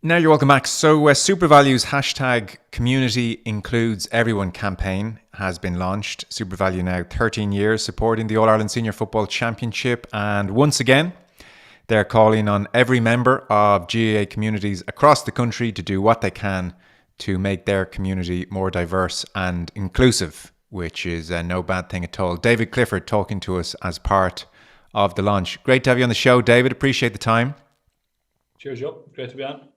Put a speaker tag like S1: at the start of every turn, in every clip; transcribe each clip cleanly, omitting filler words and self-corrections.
S1: Now you're welcome back. So SuperValu's hashtag community includes everyone campaign has been launched. SuperValu now 13 years supporting the All-Ireland Senior Football Championship, and once again they're calling on every member of GAA communities across the country to do what they can to make their community more diverse and inclusive, which is no bad thing at all. David Clifford talking to us as part of the launch. Great to have you on the show, David. Appreciate the time.
S2: Cheers, Joe. Great to be on.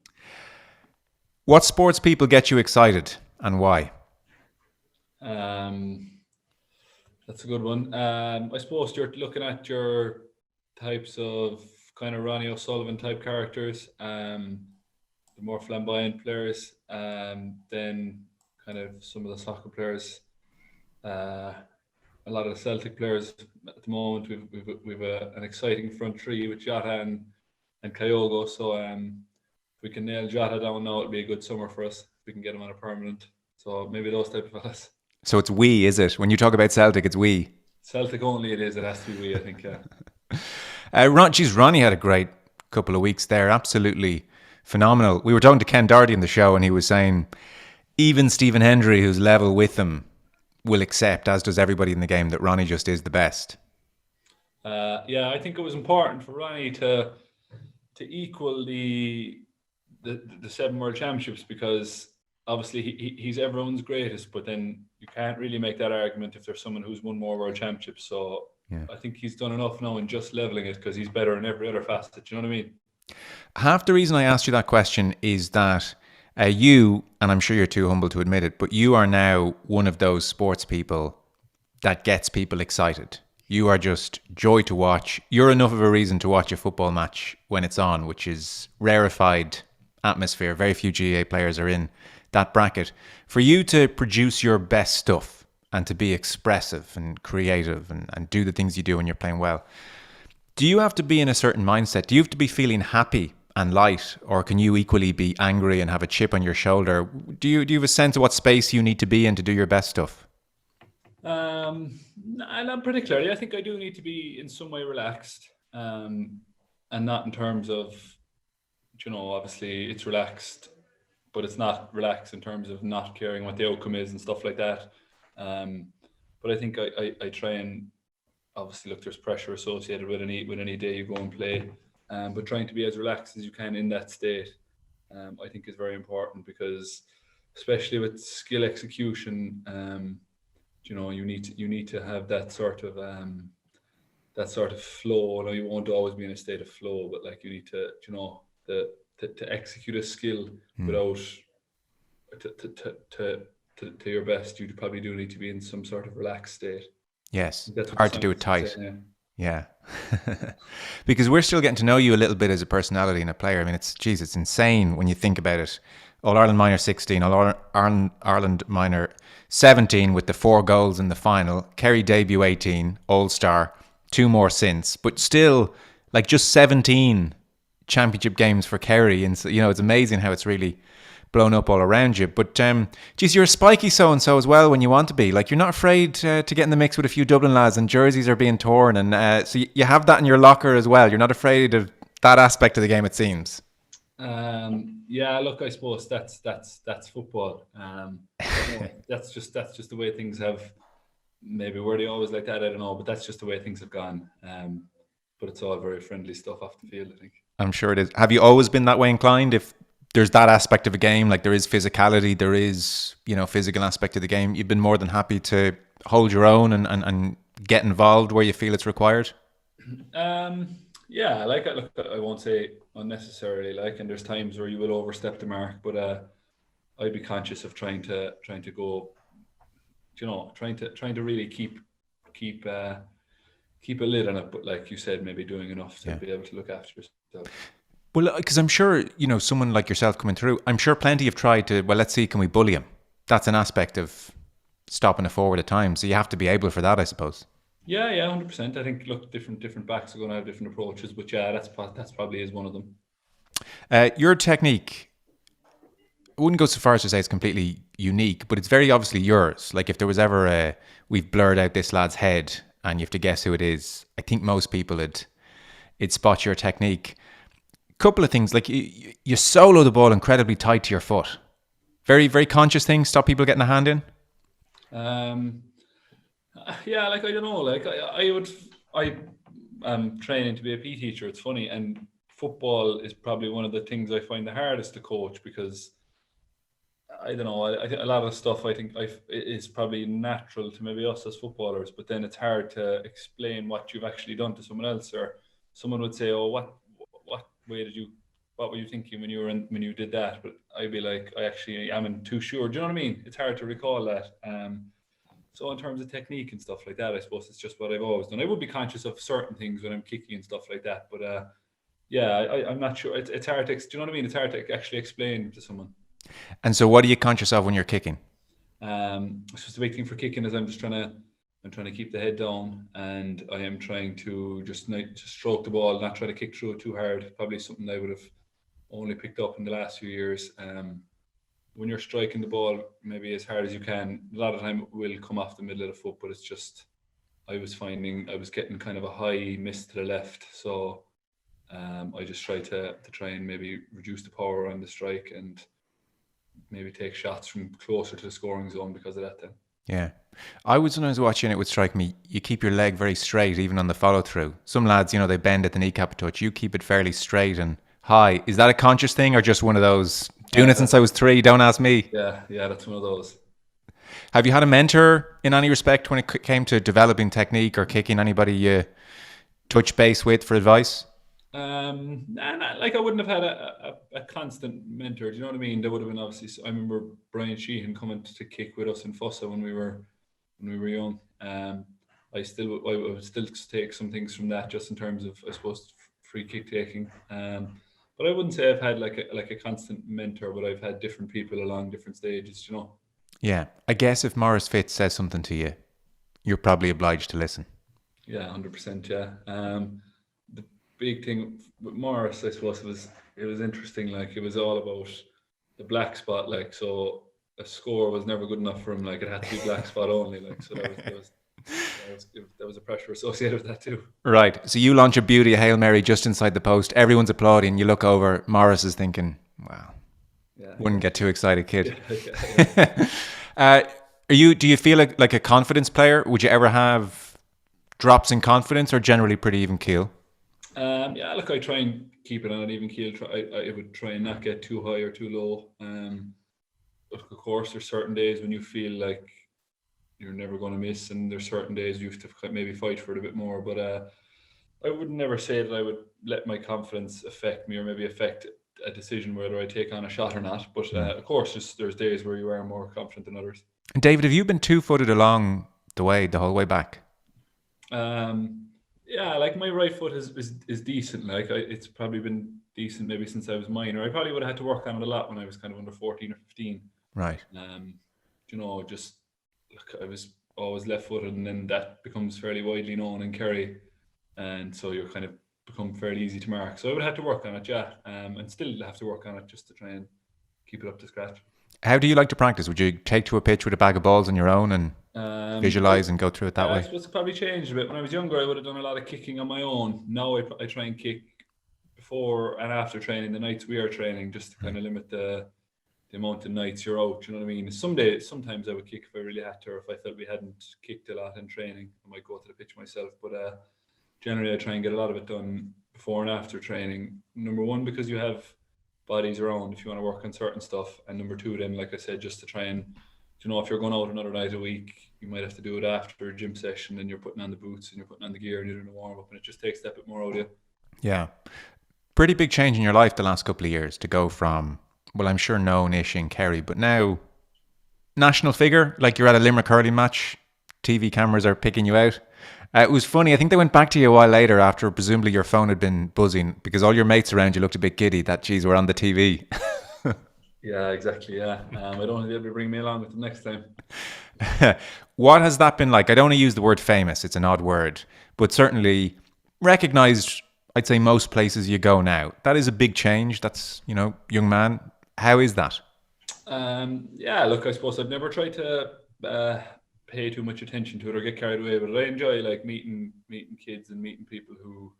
S1: What sports people get you excited and why?
S2: That's a good one. I suppose you're looking at your types of kind of Ronnie O'Sullivan type characters, the more flamboyant players, then kind of some of the soccer players, a lot of the Celtic players at the moment. We've an exciting front three with Jota and Kyogo. So we can nail Jota down now, it'll be a good summer for us. If we can get him on a permanent. So maybe those type of fellas.
S1: So it's we, is it? When you talk about Celtic, it's we.
S2: Celtic only it is. It has to be we, I think, yeah.
S1: Ronnie had a great couple of weeks there. Absolutely phenomenal. We were talking to Ken Doherty in the show and he was saying even Stephen Hendry, who's level with him, will accept, as does everybody in the game, that Ronnie just is the best.
S2: Yeah, I think it was important for Ronnie to equal the 7 World Championships, because obviously he's everyone's greatest, but then you can't really make that argument if there's someone who's won more World Championships. So yeah. I think he's done enough now in just leveling it, because he's better in every other facet. Do you know what I mean?
S1: Half the reason I asked you that question is that you, and I'm sure you're too humble to admit it, but you are now one of those sports people that gets people excited. You are just joy to watch. You're enough of a reason to watch a football match when it's on, which is rarefied atmosphere. Very few GAA players are in that bracket. For you to produce your best stuff and to be expressive and creative and do the things you do when you're playing well, do you have to be in a certain mindset? Do you have to be feeling happy and light, or can you equally be angry and have a chip on your shoulder? Do you have a sense of what space you need to be in to do your best stuff?
S2: Not particularly. I think I do need to be in some way relaxed, and not in terms of, obviously it's relaxed, but it's not relaxed in terms of not caring what the outcome is and stuff like that. But I think I try and, obviously, look, there's pressure associated with any day you go and play, but trying to be as relaxed as you can in that state, I think is very important, because especially with skill execution, you need to have that sort of flow. I know you won't always be in a state of flow, but like you need to, to execute a skill without to your best, you probably do need to be in some sort of relaxed state.
S1: Yes, hard to do it tight. Yeah. Because we're still getting to know you a little bit as a personality and a player. I mean, it's insane when you think about it. All-Ireland Minor 16, All-Ireland Minor 17 with the 4 goals in the final. Kerry debut 18, All-Star, 2 more since. But still, like, just 17 championship games for Kerry. And, it's amazing how it's really blown up all around you. But, you're a spiky so-and-so as well when you want to be. Like, you're not afraid to get in the mix with a few Dublin lads, and jerseys are being torn. And so you have that in your locker as well. You're not afraid of that aspect of the game, it seems.
S2: Yeah, look, I suppose that's football. That's just the way things have. Maybe were they always like that? I don't know, but that's just the way things have gone. But it's all very friendly stuff off the field, I think.
S1: I'm sure it is. Have you always been that way inclined? If there's that aspect of a game, like there is physicality, there is, physical aspect of the game, you've been more than happy to hold your own and get involved where you feel it's required?
S2: Yeah, look, I won't say unnecessarily, and there's times where you will overstep the mark, but I'd be conscious of trying to go, trying to really keep a lid on it, but like you said, maybe doing enough to be able to look after yourself.
S1: Well, because I'm sure, someone like yourself coming through, I'm sure plenty have tried to, well, let's see, can we bully him? That's an aspect of stopping a forward at times. So you have to be able for that, I suppose.
S2: Yeah, 100%. I think, look, different backs are going to have different approaches, but yeah, that's probably is one of them.
S1: Your technique, I wouldn't go so far as to say it's completely unique, but it's very obviously yours. Like if there was ever we've blurred out this lad's head and you have to guess who it is, I think most people would spot your technique. Couple of things, like you solo the ball incredibly tight to your foot. Very, very conscious thing. Stop people getting a hand in.
S2: Yeah, like I don't know, like I am training to be a PE teacher. It's funny, and football is probably one of the things I find the hardest to coach because I don't know. I think a lot of stuff is probably natural to maybe us as footballers, but then it's hard to explain what you've actually done to someone else, or someone would say, "Oh, what way did you? What were you thinking when you did that?" But I'd be like, "I actually am too sure." Do you know what I mean? It's hard to recall that. So in terms of technique and stuff like that, I suppose it's just what I've always done. I would be conscious of certain things when I'm kicking and stuff like that, but yeah, I'm not sure. It's hard to. Do you know what I mean? It's hard to actually explain to someone.
S1: And so, what are you conscious of when you're kicking?
S2: It's just the big thing for kicking is I'm trying to keep the head down, and I am trying to just stroke the ball, not try to kick through it too hard. Probably something I would have only picked up in the last few years. When you're striking the ball maybe as hard as you can, a lot of the time it will come off the middle of the foot, but it's just I was finding I was getting kind of a high miss to the left, so I just try to try and maybe reduce the power on the strike and maybe take shots from closer to the scoring zone because of that then.
S1: Yeah. When I was watching, it would strike me, you keep your leg very straight, even on the follow through. Some lads, they bend at the kneecap a touch. You keep it fairly straight and high. Is that a conscious thing or just one of those, doing it since I was 3, don't ask me?
S2: Yeah, that's one of those.
S1: Have you had a mentor in any respect when it came to developing technique or kicking? Anybody you touch base with for advice?
S2: Like I wouldn't have had a constant mentor. Do you know what I mean? There would have been obviously. I remember Brian Sheehan coming to kick with us in Fossa when we were young. I would still take some things from that, just in terms of, I suppose, free kick taking. But I wouldn't say I've had like a constant mentor, but I've had different people along different stages. You know.
S1: Yeah, I guess if Maurice Fitz says something to you, you're probably obliged to listen.
S2: Yeah, 100%. Yeah. The big thing with Maurice, I suppose, it was interesting. Like, it was all about the black spot. Like, so a score was never good enough for him. Like, it had to be black spot only. Like, so there was a pressure associated with that too.
S1: Right. So you launch a beauty, a Hail Mary just inside the post. Everyone's applauding. You look over. Maurice is thinking, "Wow, wouldn't get too excited, kid." Yeah. Do you feel like a confidence player? Would you ever have drops in confidence, or generally pretty even keel?
S2: Yeah, look, I try and keep it on an even keel. I would try and not get too high or too low. But of course, there's certain days when you feel like you're never going to miss, and there's certain days you have to maybe fight for it a bit more. But I would never say that I would let my confidence affect me, or maybe affect a decision whether I take on a shot or not. But of course, there's days where you are more confident than others.
S1: And David, have you been 2-footed along the whole way back?
S2: Yeah, like my right foot is decent. Like it's probably been decent maybe since I was minor. I probably would have had to work on it a lot when I was kind of under 14 or 15.
S1: Right.
S2: Just look, I was always left-footed, and then that becomes fairly widely known in Kerry, and so you're kind of become fairly easy to mark. So I would have to work on it, yeah, and still have to work on it just to try and keep it up to scratch.
S1: How do you like to practice? Would you take to a pitch with a bag of balls on your own and visualize and go through it that way?
S2: I suppose it's probably changed a bit. When I was younger, I would have done a lot of kicking on my own. Now I try and kick before and after training, the nights we are training, just to kind of limit the amount of nights you're out. You know what I mean? Sometimes I would kick if I really had to, or if I felt we hadn't kicked a lot in training, I might go to the pitch myself. But generally, I try and get a lot of it done before and after training. Number one, because you have bodies around if you want to work on certain stuff, and number two, then, like I said, just to try and, if you're going out another night a week, you might have to do it after a gym session, and you're putting on the boots and you're putting on the gear and you're doing a warm up, and it just takes that bit more out of you. Yeah.
S1: Pretty big change in your life the last couple of years to go from, well, I'm sure known-ish in Kerry, but now national figure, like you're at a Limerick hurling match, TV cameras are picking you out. It was funny. I think they went back to you a while later after presumably your phone had been buzzing because all your mates around you looked a bit giddy that, geez, we're on the TV.
S2: Yeah, exactly. Yeah. I don't want to be able to bring me along with them next time.
S1: What has that been like? I don't want to use the word famous. It's an odd word, but certainly recognized, I'd say, most places you go now. That is a big change. That's, young man. How is that?
S2: Yeah, look, I suppose I've never tried to pay too much attention to it or get carried away, but I enjoy like meeting kids and meeting people who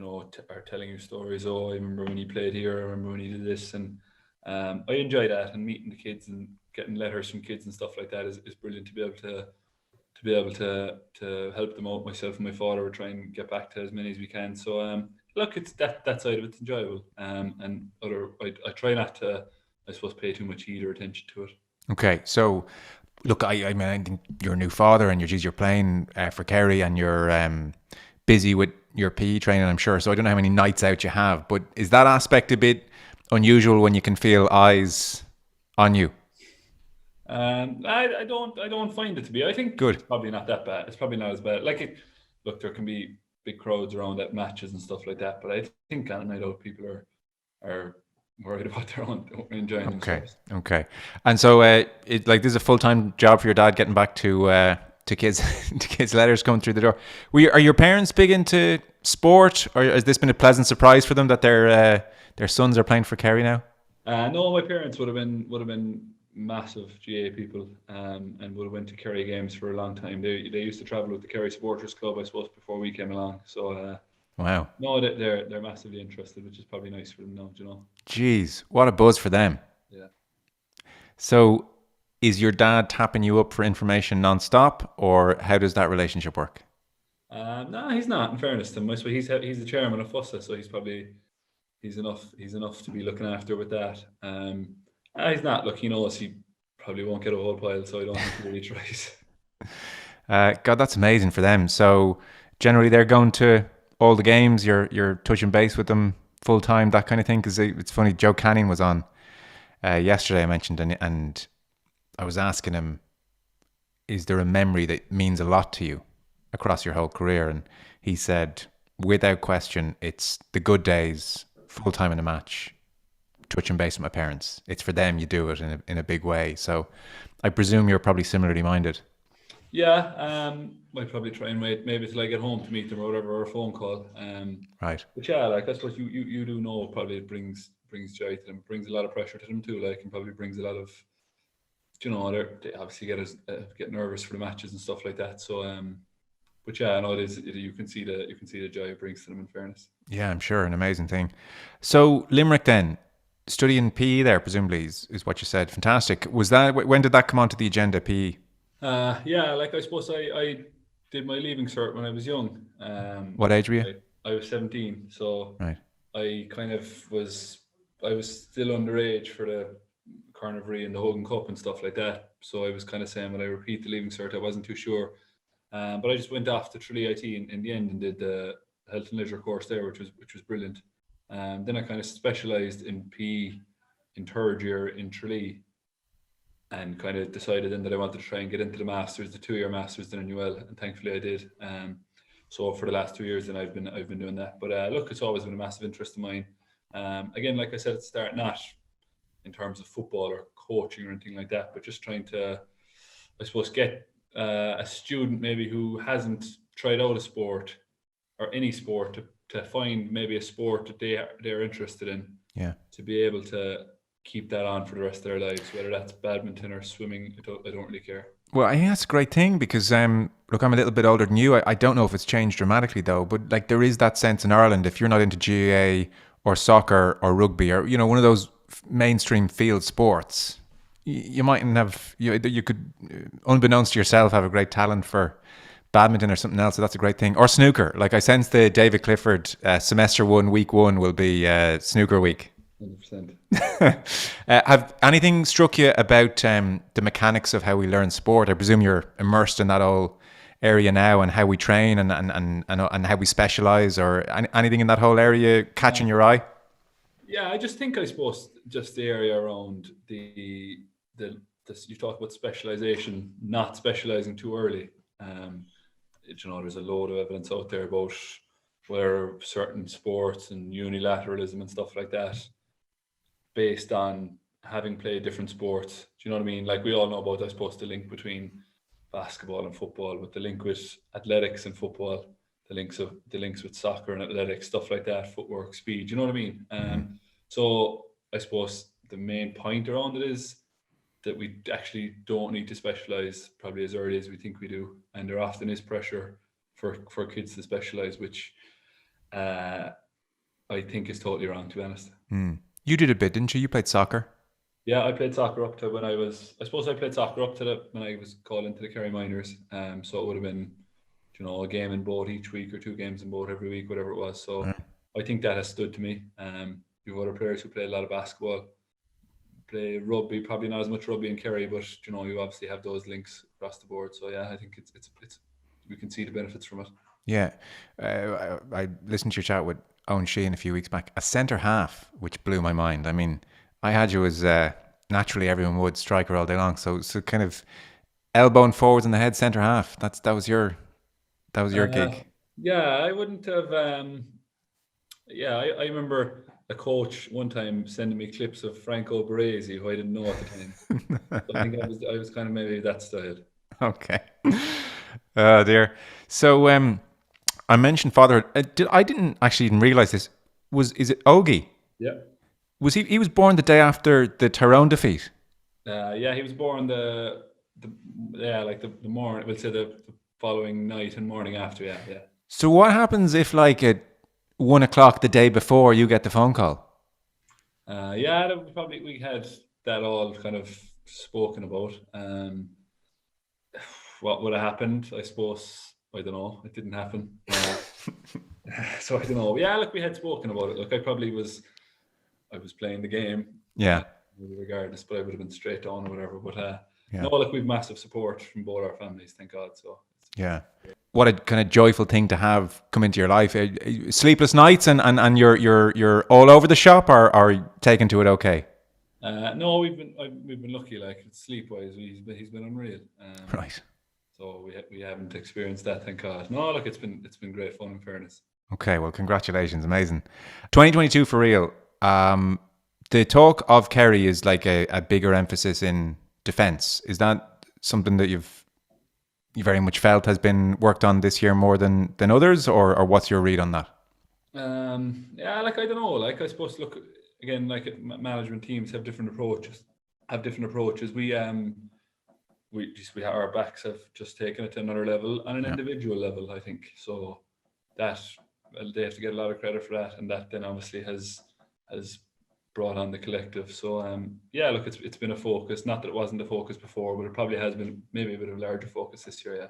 S2: are telling you stories. Oh, I remember when he played here. I remember when he did this, and I enjoy that. And meeting the kids and getting letters from kids and stuff like that is brilliant to be able to help them out. Myself and my father, we're trying to get back to as many as we can. So look, it's that side of it's enjoyable. And I try not to, I suppose, pay too much heed or attention to it.
S1: Okay, so look, I mean, I think you're a new father, and you're playing for Kerry, and you're busy with your PE training, I'm sure. So I don't know how many nights out you have, but is that aspect a bit unusual when you can feel eyes on you?
S2: I don't find it to be. I think
S1: Good.
S2: it's probably not that bad. It's probably not as bad. Look, there can be big crowds around at matches and stuff like that, but I think on a night out, people are worried about their own enjoying themselves.
S1: Okay. And so, this is a full-time job for your dad, getting back to kids to kids' letters coming through the door. Are your parents big into sport, or has this been a pleasant surprise for them that their sons are playing for Kerry now?
S2: No, my parents would have been massive GA people, and would have went to Kerry games for a long time. They used to travel with the Kerry Supporters Club, I suppose, before we came along. So
S1: wow.
S2: No, they're massively interested, which is probably nice for them now.
S1: Jeez, what a buzz for them.
S2: Yeah.
S1: So, is your dad tapping you up for information non-stop, or how does that relationship work?
S2: No, he's not. In fairness to him, I suppose he's the chairman of FUSA, so he's enough to be looking after with that. He's not. Look, he knows he probably won't get a whole pile, so I don't think he really tries.
S1: God, that's amazing for them. So generally, they're going to all the games. You're touching base with them full time, that kind of thing. Because it's funny, Joe Canning was on yesterday. I mentioned, and I was asking him, is there a memory that means a lot to you across your whole career? And he said, without question, it's the good days, full time in a match, touching base with my parents. It's for them. You do it in a big way. So I presume you're probably similarly minded.
S2: Yeah, I'd probably try and wait maybe till I get home to meet them or whatever, or a phone call.
S1: Right.
S2: But yeah, like I suppose you do know probably it brings joy to them. It brings a lot of pressure to them too. Like, and probably brings a lot of, they obviously get nervous for the matches and stuff like that. So but yeah, I know you can see the joy it brings to them, in fairness.
S1: Yeah, I'm sure, an amazing thing. So Limerick then, studying PE there presumably is what you said. Fantastic. When did that come onto the agenda, PE?
S2: Yeah, like I suppose I did my leaving cert when I was young.
S1: What age were you?
S2: I was 17, so
S1: right.
S2: I was still underage for the Carniverie and the Hogan Cup and stuff like that. So I was kind of saying, when I repeat the leaving cert, I wasn't too sure. But I just went off to Tralee IT in the end and did the health and leisure course there, which was brilliant. Then I kind of specialised in PE in third year in Tralee, and kind of decided then that I wanted to try and get into the masters, the 2-year masters in NUL, and thankfully I did. So for the last 2 years, then I've been doing that. But look, it's always been a massive interest of mine. Again, like I said at the start, not in terms of football or coaching or anything like that, but just trying to, I suppose, get a student maybe who hasn't tried out a sport or any sport to find maybe a sport that they're interested in.
S1: Yeah.
S2: To be able to keep that on for the rest of their lives, whether that's badminton or swimming, I don't really care.
S1: Well, I think that's a great thing because, look, I'm a little bit older than you. I don't know if it's changed dramatically though, but like there is that sense in Ireland, if you're not into GAA or soccer or rugby or, one of those mainstream field sports, you mightn't have, you could, unbeknownst to yourself, have a great talent for badminton or something else. So that's a great thing. Or snooker. Like I sense the David Clifford semester 1, week 1 will be snooker week.
S2: 100%.
S1: Have anything struck you about the mechanics of how we learn sport? I presume you're immersed in that whole area now, and how we train and how we specialize, or anything in that whole area catching your eye?
S2: Yeah, I suppose just the area around the you talk about specialization, not specializing too early. There's a load of evidence out there about where certain sports and unilateralism and stuff like that, based on having played different sports. Do you know what I mean? Like we all know about, I suppose, the link between basketball and football, but the link with athletics and football, the links with soccer and athletics, stuff like that, footwork, speed. Do you know what I mean? So I suppose the main point around it is that we actually don't need to specialize probably as early as we think we do, and there often is pressure for kids to specialize, which I think is totally wrong, to be honest.
S1: You did a bit, didn't you? You played soccer.
S2: Yeah, I played soccer up to when I played soccer up to when I was called into the Kerry minors. So it would have been, a game in both each week or 2 games in both every week, whatever it was. So I think that has stood to me. You have other players who play a lot of basketball, play rugby, probably not as much rugby in Kerry, but you obviously have those links across the board. So yeah, I think it's we can see the benefits from it.
S1: Yeah, I listened to your chat with Owen Sheehan a few weeks back. A centre half, which blew my mind. I mean, I had you as naturally everyone would striker all day long. So kind of elbowing forwards in the head, centre half. That was your gig.
S2: Yeah, I wouldn't have. I remember a coach one time sending me clips of Franco Baresi, who I didn't know at the time. So I think I was kind of maybe that style.
S1: Okay. Oh dear. So I mentioned fatherhood. I didn't actually even realize this. Is it Ogie?
S2: Yeah.
S1: Was he was born the day after the Tyrone defeat?
S2: Yeah, he was born the morning. We'll say the following night and morning after. Yeah.
S1: So what happens if like at 1 o'clock the day before you get the phone call?
S2: We had that all kind of spoken about. What would have happened? I suppose I don't know. It didn't happen. So I don't know. Yeah, look, we had spoken about it. Look, I was playing the game.
S1: Yeah.
S2: Regardless, but I would have been straight on or whatever. But
S1: yeah.
S2: No, look, we've massive support from both our families, thank God. So
S1: yeah. What a kind of joyful thing to have come into your life. Sleepless nights and you're all over the shop, or are taken to it okay?
S2: No, we've been lucky. Like sleep wise, he's been unreal.
S1: Right.
S2: So we haven't experienced that, thank God. No, look, it's been great fun. In fairness.
S1: Okay, well, congratulations, amazing. 2022 for real. The talk of Kerry is like a bigger emphasis in defence. Is that something that you very much felt has been worked on this year more than others, or what's your read on that?
S2: Yeah, like I don't know. Like I suppose, look again, like management teams have different approaches. We our backs have just taken it to another level on an individual level. I think so that they have to get a lot of credit for that, and that then obviously has brought on the collective. So look, it's been a focus. Not that it wasn't a focus before, but it probably has been maybe a bit of a larger focus this year. Yeah.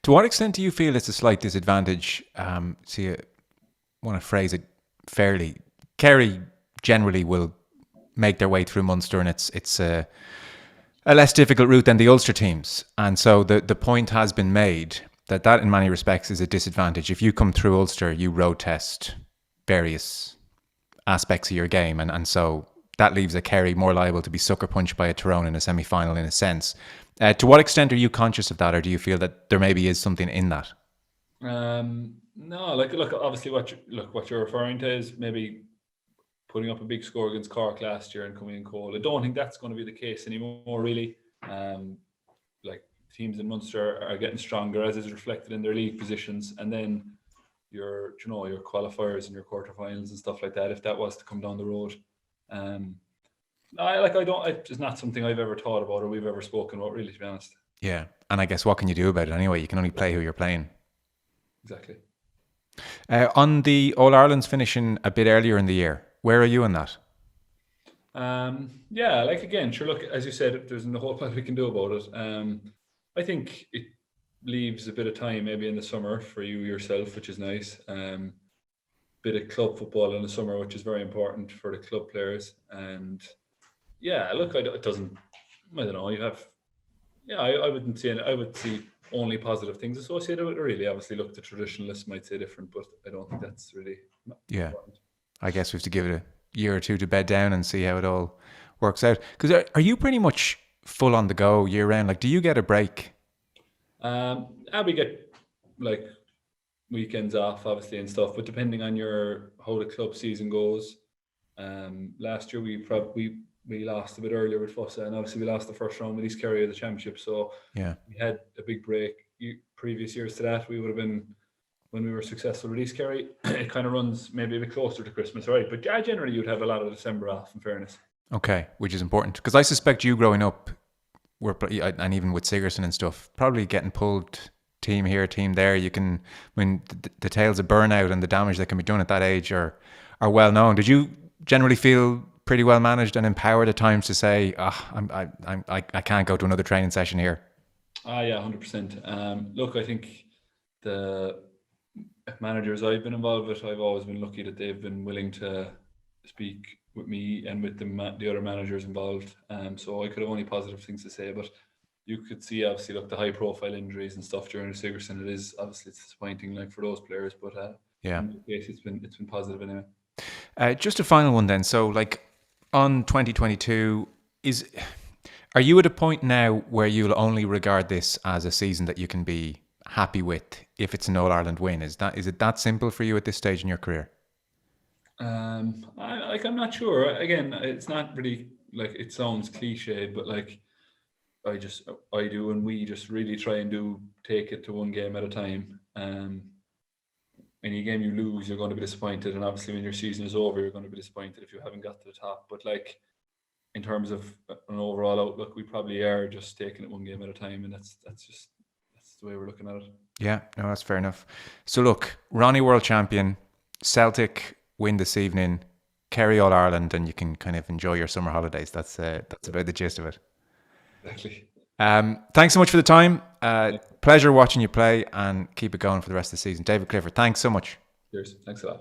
S1: To what extent do you feel it's a slight disadvantage? I want to phrase it fairly. Kerry generally will make their way through Munster, and it's a less difficult route than the Ulster teams. And so the point has been made that in many respects is a disadvantage. If you come through Ulster, you road test various aspects of your game, and so that leaves a Kerry more liable to be sucker punched by a Tyrone in a semi-final in a sense. To what extent are you conscious of that, or do you feel that there maybe is something in that?
S2: No, like look, obviously what you're referring to is maybe putting up a big score against Cork last year and coming in cold. I don't think that's going to be the case anymore, really. Like teams in Munster are getting stronger, as is reflected in their league positions, and then your qualifiers and your quarterfinals and stuff like that, if that was to come down the road. It's not something I've ever thought about or we've ever spoken about, really, to be honest.
S1: Yeah, and I guess what can you do about it anyway? You can only play who you're playing.
S2: Exactly.
S1: On the All-Irelands finishing a bit earlier in the year, where are you in that?
S2: Again, sure, look, as you said, there's a whole lot we can do about it. I think it leaves a bit of time maybe in the summer for you yourself, which is nice. Bit of club football in the summer, which is very important for the club players. And I don't know. I wouldn't see I would see only positive things associated with it, really. Obviously, look, the traditionalists might say different, but I don't think that's really important.
S1: I guess we have to give it a year or two to bed down and see how it all works out. Because are you pretty much full on the go year round? Like, do you get a break?
S2: We get like weekends off, obviously, and stuff. But depending on how the club season goes, last year we lost a bit earlier with Fossa, and obviously we lost the first round with East Kerry of the championship. So we had a big break. Previous years to that, we would have been, when we were successful with East Kerry, it kind of runs maybe a bit closer to Christmas, right? But generally you'd have a lot of December off, in fairness.
S1: Okay, which is important, because I suspect you growing up, and even with Sigerson and stuff, probably getting pulled team here, team there. You can, when the tales of burnout and the damage that can be done at that age are well known. Did you generally feel pretty well managed and empowered at times to say, I can't go to another training session here?
S2: Yeah, 100%. Look, I think the managers I've been involved with, I've always been lucky that they've been willing to speak with me and with the other managers involved. So I could have only positive things to say, but you could see obviously the high profile injuries and stuff during the Sigerson. It is obviously it's disappointing like for those players, but
S1: yeah,
S2: in this case it's been positive anyway.
S1: Just a final one then. So like on 2022, are you at a point now where you'll only regard this as a season that you can be happy with if it's an All-Ireland win? Is it that simple for you at this stage in your career?
S2: I'm not sure. Again, it's not really like it sounds cliche, but like I do, and we just really try and take it to one game at a time. Any game you lose, you're going to be disappointed, and obviously when your season is over, you're going to be disappointed if you haven't got to the top. But like in terms of an overall outlook, we probably are just taking it one game at a time, and that's the way we're looking at it.
S1: Yeah, no, that's fair enough. So look, Ronnie World Champion, Celtic win this evening, Kerry All-Ireland, and you can kind of enjoy your summer holidays. That's about the gist of it.
S2: Exactly.
S1: Thanks so much for the time. Pleasure watching you play, and keep it going for the rest of the season. David Clifford, thanks so much.
S2: Cheers. Thanks a lot.